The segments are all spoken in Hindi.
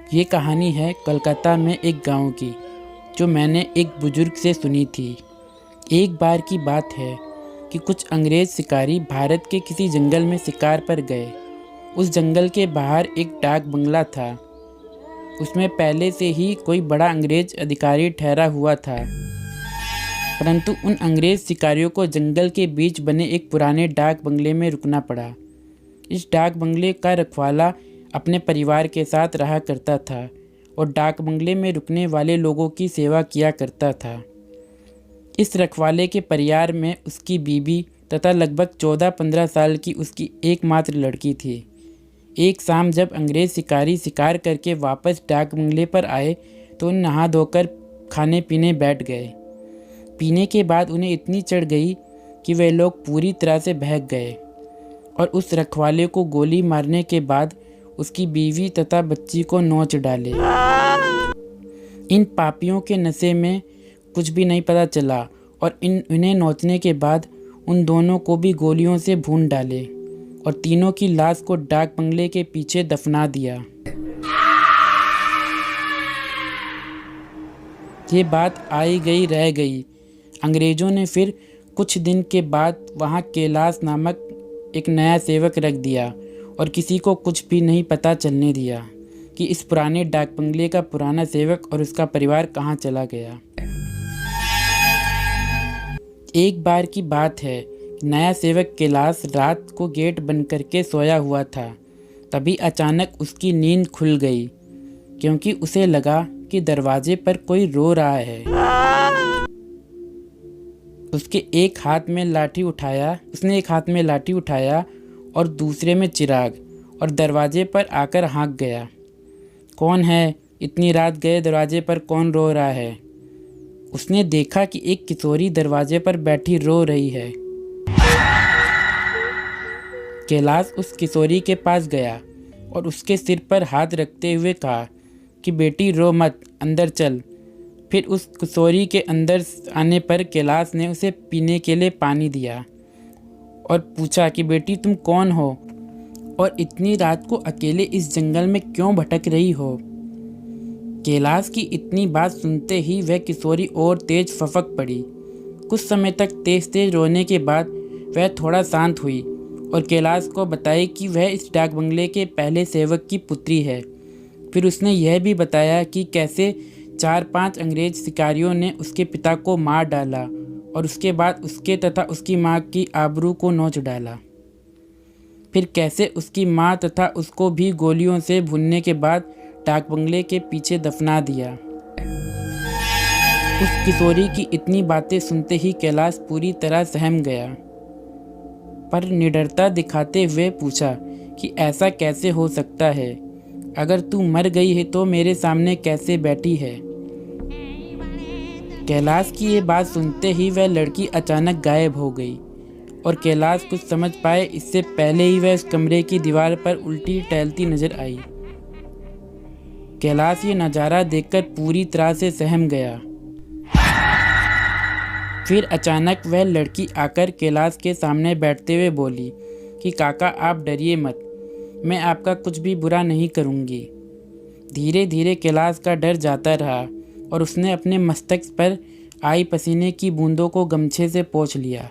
ये कहानी है कलकत्ता में एक गांव की, जो मैंने एक बुजुर्ग से सुनी थी। एक बार की बात है कि कुछ अंग्रेज़ शिकारी भारत के किसी जंगल में शिकार पर गए। उस जंगल के बाहर एक डाक बंगला था। उसमें पहले से ही कोई बड़ा अंग्रेज़ अधिकारी ठहरा हुआ था, परंतु उन अंग्रेज़ शिकारियों को जंगल के बीच बने एक पुराने डाक बंगले में रुकना पड़ा। इस डाक बंगले का रखवाला अपने परिवार के साथ रहा करता था और डाक बंगले में रुकने वाले लोगों की सेवा किया करता था। इस रखवाले के परिवार में उसकी बीवी तथा लगभग 14-15 साल की उसकी एकमात्र लड़की थी। एक शाम जब अंग्रेज़ शिकारी शिकार करके वापस डाक बंगले पर आए तो नहा धोकर खाने पीने बैठ गए। पीने के बाद उन्हें इतनी चढ़ गई कि वे लोग पूरी तरह से बहक गए और उस रखवाले को गोली मारने के बाद उसकी बीवी तथा बच्ची को नोच डाले। इन पापियों के नशे में कुछ भी नहीं पता चला और इन्हें नोचने के बाद उन दोनों को भी गोलियों से भून डाले और तीनों की लाश को डाक बंगले के पीछे दफना दिया। ये बात आई गई रह गई। अंग्रेज़ों ने फिर कुछ दिन के बाद वहाँ कैलाश नामक एक नया सेवक रख दिया और किसी को कुछ भी नहीं पता चलने दिया कि इस पुराने डाक बंगले का पुराना सेवक और उसका परिवार कहाँ चला गया। एक बार की बात है, नया सेवक कैलाश रात को गेट बंद करके सोया हुआ था। तभी अचानक उसकी नींद खुल गई, क्योंकि उसे लगा कि दरवाजे पर कोई रो रहा है। उसने एक हाथ में लाठी उठाया और दूसरे में चिराग और दरवाजे पर आकर हाँक गया। कौन है? इतनी रात गए दरवाजे पर कौन रो रहा है? उसने देखा कि एक किशोरी दरवाजे पर बैठी रो रही है। कैलाश उस किशोरी के पास गया और उसके सिर पर हाथ रखते हुए कहा कि बेटी रो मत, अंदर चल। फिर उस किशोरी के अंदर आने पर कैलाश ने उसे पीने के लिए पानी दिया और पूछा कि बेटी तुम कौन हो और इतनी रात को अकेले इस जंगल में क्यों भटक रही हो? कैलाश की इतनी बात सुनते ही वह किशोरी और तेज फपक पड़ी। कुछ समय तक तेज तेज रोने के बाद वह थोड़ा शांत हुई और कैलाश को बताई कि वह इस डाक बंगले के पहले सेवक की पुत्री है। फिर उसने यह भी बताया कि कैसे 4-5 अंग्रेज शिकारियों ने उसके पिता को मार डाला और उसके बाद उसके तथा उसकी माँ की आबरू को नोच डाला। फिर कैसे उसकी माँ तथा उसको भी गोलियों से भूनने के बाद डाक बंगले के पीछे दफना दिया। उस किशोरी की इतनी बातें सुनते ही कैलाश पूरी तरह सहम गया, पर निडरता दिखाते हुए पूछा कि ऐसा कैसे हो सकता है? अगर तू मर गई है तो मेरे सामने कैसे बैठी है? कैलाश की ये बात सुनते ही वह लड़की अचानक गायब हो गई और कैलाश कुछ समझ पाए इससे पहले ही वह उस कमरे की दीवार पर उल्टी टहलती नजर आई। कैलाश ये नज़ारा देखकर पूरी तरह से सहम गया। फिर अचानक वह लड़की आकर कैलाश के सामने बैठते हुए बोली कि काका आप डरिए मत, मैं आपका कुछ भी बुरा नहीं करूँगी। धीरे धीरे कैलाश का डर जाता रहा और उसने अपने मस्तक पर आई पसीने की बूंदों को गमछे से पोंछ लिया।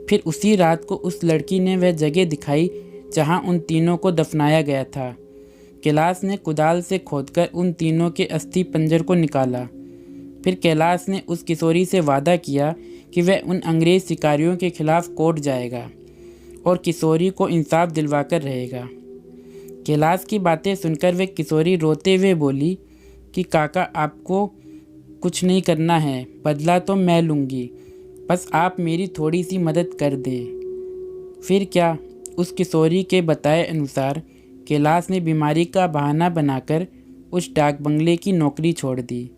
फिर उसी रात को उस लड़की ने वह जगह दिखाई जहां उन तीनों को दफनाया गया था। कैलाश ने कुदाल से खोदकर उन तीनों के अस्थि पंजर को निकाला। फिर कैलाश ने उस किशोरी से वादा किया कि वह उन अंग्रेज शिकारियों के खिलाफ कोर्ट जाएगा और किशोरी को इंसाफ दिलवाकर रहेगा। कैलाश की बातें सुनकर वह किशोरी रोते हुए बोली कि काका आपको कुछ नहीं करना है, बदला तो मैं लूँगी, बस आप मेरी थोड़ी सी मदद कर दें। फिर क्या? उस किशोरी के बताए अनुसार कैलाश ने बीमारी का बहाना बनाकर उस डाक बंगले की नौकरी छोड़ दी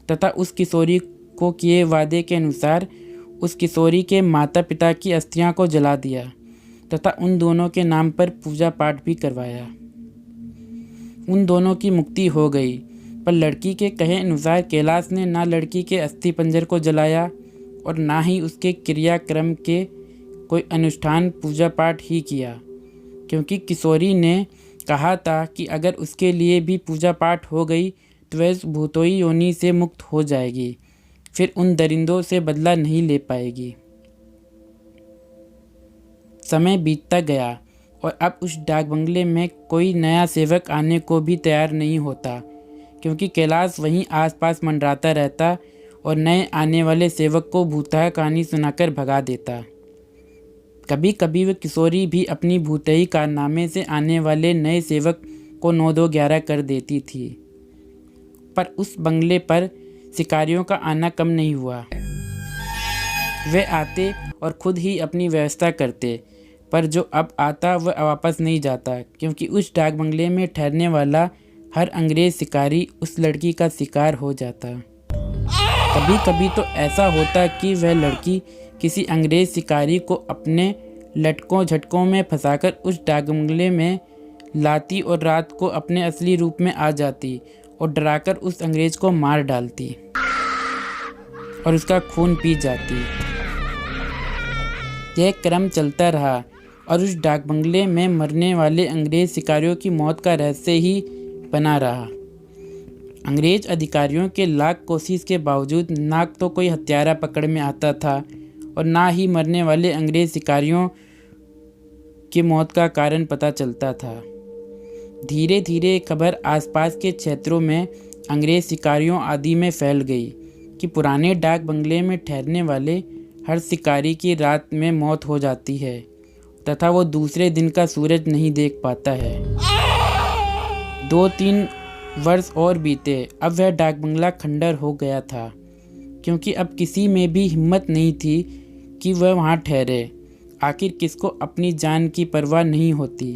तथा उस किशोरी को किए वादे के अनुसार उस किशोरी के माता पिता की अस्थियां को जला दिया तथा उन दोनों के नाम पर पूजा पाठ भी करवाया। उन दोनों की मुक्ति हो गई, पर लड़की के कहे अनुसार कैलाश ने ना लड़की के अस्थि पंजर को जलाया और ना ही उसके क्रियाक्रम के कोई अनुष्ठान पूजा पाठ ही किया, क्योंकि किशोरी ने कहा था कि अगर उसके लिए भी पूजा पाठ हो गई तो वह इस भूतोई योनि से मुक्त हो जाएगी, फिर उन दरिंदों से बदला नहीं ले पाएगी। समय बीतता गया और अब उस डाक बंगले में कोई नया सेवक आने को भी तैयार नहीं होता, क्योंकि कैलाश वहीं आसपास मंडराता रहता और नए आने वाले सेवक को भूतिया कहानी सुनाकर भगा देता। कभी कभी वह किशोरी भी अपनी भूतिया कारनामे से आने वाले नए सेवक को 9-2-11 कर देती थी, पर उस बंगले पर शिकारियों का आना कम नहीं हुआ। वे आते और खुद ही अपनी व्यवस्था करते, पर जो अब आता वह वापस नहीं जाता, क्योंकि उस डाक बंगले में ठहरने वाला हर अंग्रेज शिकारी उस लड़की का शिकार हो जाता। कभी कभी तो ऐसा होता कि वह लड़की किसी अंग्रेज शिकारी को अपने लटकों झटकों में फंसाकर उस डाक बंगले में लाती और रात को अपने असली रूप में आ जाती और डराकर उस अंग्रेज को मार डालती और उसका खून पी जाती। यह क्रम चलता रहा और उस डाक बंगले में मरने वाले अंग्रेज शिकारियों की मौत का रहस्य ही बना रहा। अंग्रेज अधिकारियों के लाख कोशिश के बावजूद ना तो कोई हत्यारा पकड़ में आता था और ना ही मरने वाले अंग्रेज शिकारियों की मौत का कारण पता चलता था। धीरे धीरे खबर आसपास के क्षेत्रों में अंग्रेज शिकारियों आदि में फैल गई कि पुराने डाक बंगले में ठहरने वाले हर शिकारी की रात में मौत हो जाती है तथा वो दूसरे दिन का सूरज नहीं देख पाता है। 2-3 वर्ष और बीते। अब वह डाक बंगला खंडर हो गया था, क्योंकि अब किसी में भी हिम्मत नहीं थी कि वह वहाँ ठहरे। आखिर किसको अपनी जान की परवाह नहीं होती।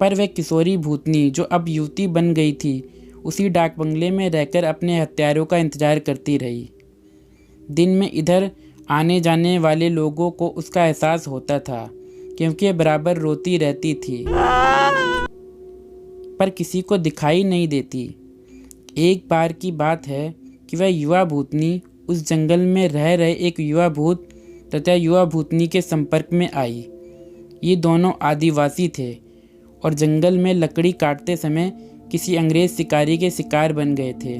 पर वह किशोरी भूतनी जो अब युवती बन गई थी, उसी डाक बंगले में रहकर अपने हत्यारों का इंतजार करती रही। दिन में इधर आने जाने वाले लोगों को उसका एहसास होता था, क्योंकि बराबर रोती रहती थी, पर किसी को दिखाई नहीं देती। एक बार की बात है कि वह युवा भूतनी उस जंगल में रह रहे एक युवा भूत तथा युवा भूतनी के संपर्क में आई। ये दोनों आदिवासी थे और जंगल में लकड़ी काटते समय किसी अंग्रेज शिकारी के शिकार बन गए थे।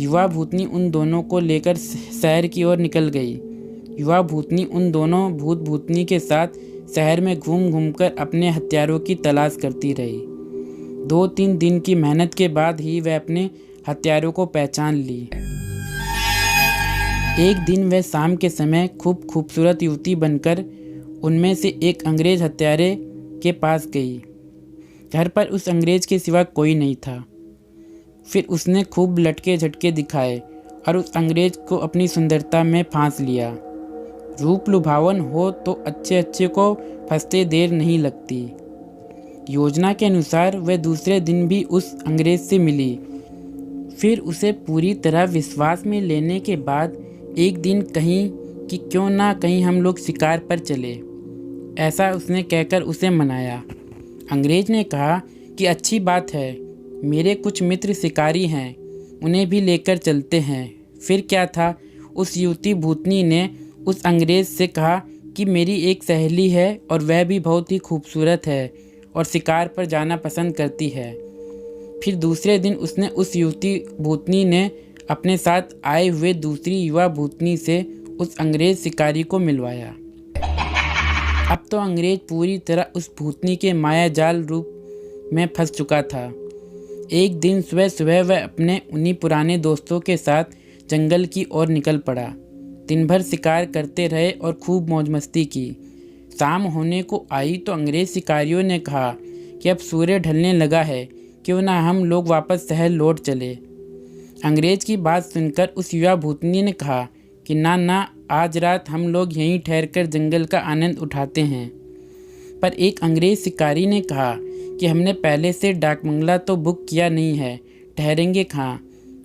युवा भूतनी उन दोनों को लेकर शहर की ओर निकल गई। युवा भूतनी उन दोनों भूत भूतनी के साथ शहर में घूम घूमकर अपने हत्यारों की तलाश करती रही। 2-3 दिन की मेहनत के बाद ही वह अपने हत्यारों को पहचान ली। एक दिन वह शाम के समय खूबसूरत युवती बनकर उनमें से एक अंग्रेज हत्यारे के पास गई। घर पर उस अंग्रेज के सिवा कोई नहीं था। फिर उसने खूब लटके झटके दिखाए और उस अंग्रेज को अपनी सुंदरता में फांस लिया। रूप लुभावन हो तो अच्छे को फंसते देर नहीं लगती। योजना के अनुसार वह दूसरे दिन भी उस अंग्रेज से मिली। फिर उसे पूरी तरह विश्वास में लेने के बाद एक दिन कहीं कि क्यों ना कहीं हम लोग शिकार पर चले, ऐसा उसने कहकर उसे मनाया। अंग्रेज ने कहा कि अच्छी बात है, मेरे कुछ मित्र शिकारी हैं, उन्हें भी लेकर चलते हैं। फिर क्या था, उस युवती भूतनी ने उस अंग्रेज से कहा कि मेरी एक सहेली है और वह भी बहुत ही खूबसूरत है और शिकार पर जाना पसंद करती है। फिर दूसरे दिन उसने उस युवती भूतनी ने अपने साथ आए हुए दूसरी युवा भूतनी से उस अंग्रेज शिकारी को मिलवाया। अब तो अंग्रेज पूरी तरह उस भूतनी के माया जाल रूप में फंस चुका था। एक दिन सुबह सुबह वह अपने उन्हीं पुराने दोस्तों के साथ जंगल की ओर निकल पड़ा। दिन भर शिकार करते रहे और खूब मौज मस्ती की। शाम होने को आई तो अंग्रेज शिकारियों ने कहा कि अब सूर्य ढलने लगा है, क्यों ना हम लोग वापस शहर लौट चले। अंग्रेज की बात सुनकर उस युवा भूतनी ने कहा कि ना, आज रात हम लोग यहीं ठहरकर जंगल का आनंद उठाते हैं। पर एक अंग्रेज शिकारी ने कहा कि हमने पहले से डाक बंगला तो बुक किया नहीं है, ठहरेंगे कहाँ।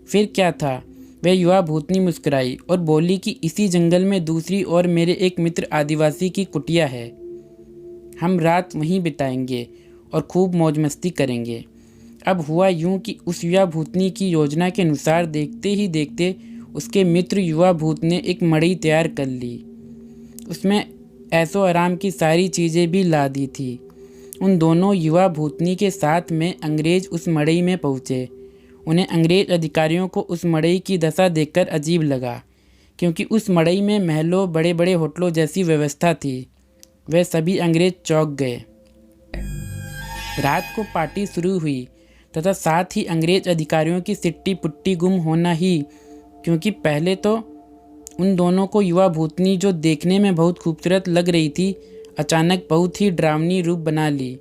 फिर क्या था, वह युवा भूतनी मुस्कुराई और बोली कि इसी जंगल में दूसरी ओर मेरे एक मित्र आदिवासी की कुटिया है, हम रात वहीं बिताएंगे और खूब मौज मस्ती करेंगे। अब हुआ यूं कि उस युवा भूतनी की योजना के अनुसार देखते ही देखते उसके मित्र युवा भूत ने एक मड़ई तैयार कर ली। उसमें ऐसो आराम की सारी चीज़ें भी ला दी थी उन दोनों युवा भूतनी के साथ में अंग्रेज उस मड़ई में पहुँचे। उन्हें अंग्रेज अधिकारियों को उस मड़ई की दशा देखकर अजीब लगा, क्योंकि उस मड़ई में महलों, बड़े बड़े होटलों जैसी व्यवस्था थी। वे सभी अंग्रेज चौंक गए। रात को पार्टी शुरू हुई तथा साथ ही अंग्रेज अधिकारियों की सिट्टी पुट्टी गुम होना ही, क्योंकि पहले तो उन दोनों को युवा भूतनी, जो देखने में बहुत खूबसूरत लग रही थी, अचानक बहुत ही डरावनी रूप बना ली।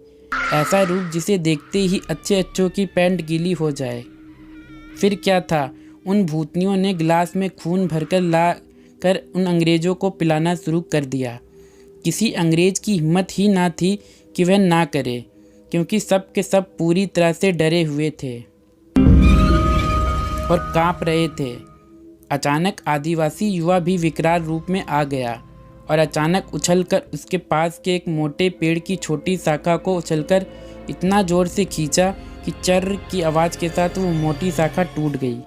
ऐसा रूप जिसे देखते ही अच्छों की पैंट गीली हो जाए। फिर क्या था, उन भूतनियों ने गिलास में खून भरकर ला कर उन अंग्रेज़ों को पिलाना शुरू कर दिया। किसी अंग्रेज की हिम्मत ही ना थी कि वह ना करे, क्योंकि सब के सब पूरी तरह से डरे हुए थे और कांप रहे थे। अचानक आदिवासी युवा भी विकराल रूप में आ गया और अचानक उछलकर उसके पास के एक मोटे पेड़ की छोटी शाखा को उछलकर इतना जोर से खींचा कि चर्र की आवाज़ के साथ वो मोटी शाखा टूट गई।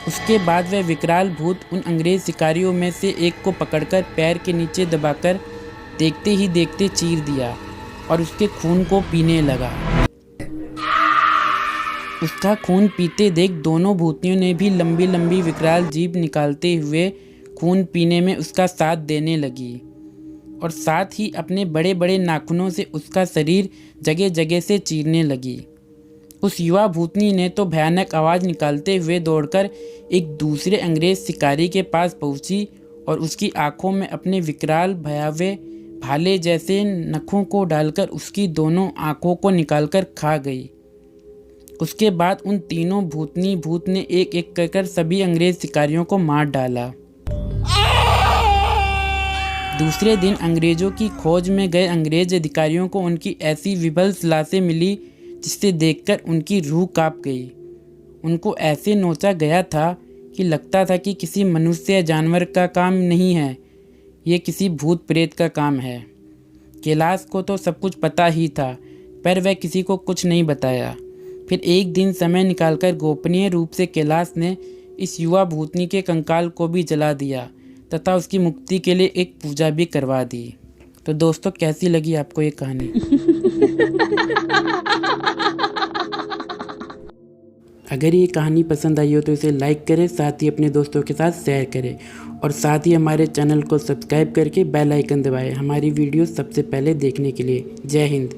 उसके बाद वह विकराल भूत उन अंग्रेज शिकारियों में से एक को पकड़कर पैर के नीचे दबाकर देखते ही देखते चीर दिया और उसके खून को पीने लगा। उसका खून पीते देख दोनों भूतनियों ने भी लंबी लंबी विकराल जीभ निकालते हुए खून पीने में उसका साथ देने लगी और साथ ही अपने बड़े बड़े नाखूनों से उसका शरीर जगह जगह से चीरने लगी। उस युवा भूतनी ने तो भयानक आवाज़ निकालते हुए दौड़कर एक दूसरे अंग्रेज शिकारी के पास पहुंची और उसकी आंखों में अपने विकराल भयावह भाले जैसे नखों को डालकर उसकी दोनों आंखों को निकालकर खा गई। उसके बाद उन तीनों भूतनी भूत ने एक एक कर सभी अंग्रेज शिकारियों को मार डाला। दूसरे दिन अंग्रेजों की खोज में गए अंग्रेज अधिकारियों को उनकी ऐसी विभत्स लाशें मिली जिसे देखकर उनकी रूह कांप गई। उनको ऐसे नोचा गया था कि लगता था कि किसी मनुष्य या जानवर का काम नहीं है, ये किसी भूत प्रेत का काम है। कैलाश को तो सब कुछ पता ही था, पर वह किसी को कुछ नहीं बताया। फिर एक दिन समय निकालकर गोपनीय रूप से कैलाश ने इस युवा भूतनी के कंकाल को भी जला दिया तथा उसकी मुक्ति के लिए एक पूजा भी करवा दी। तो दोस्तों, कैसी लगी आपको ये कहानी? अगर ये कहानी पसंद आई हो तो इसे लाइक करें, साथ ही अपने दोस्तों के साथ शेयर करें और साथ ही हमारे चैनल को सब्सक्राइब करके बेल आइकन दबाएं हमारी वीडियो सबसे पहले देखने के लिए। जय हिंद।